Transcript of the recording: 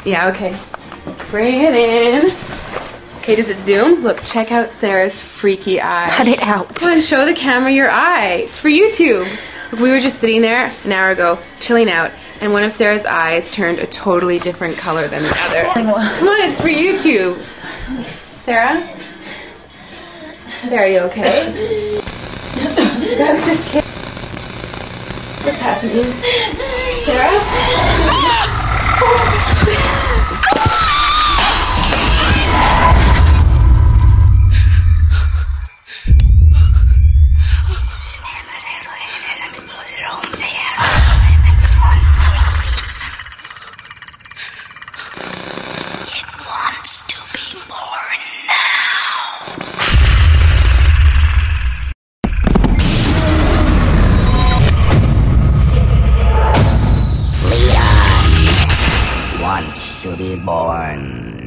Yeah, okay. Bring it in. Okay, does it zoom? Look, check out Sarah's freaky eye. Cut it out. Come on, show the camera your eye. It's for YouTube. Look, we were just sitting there an hour ago, chilling out, and one of Sarah's eyes turned a totally different color than the other. Come on, it's for YouTube. Sarah? Sarah, you okay? I was just kidding. What's happening? Sarah? It wants to be born now. Leon wants to be born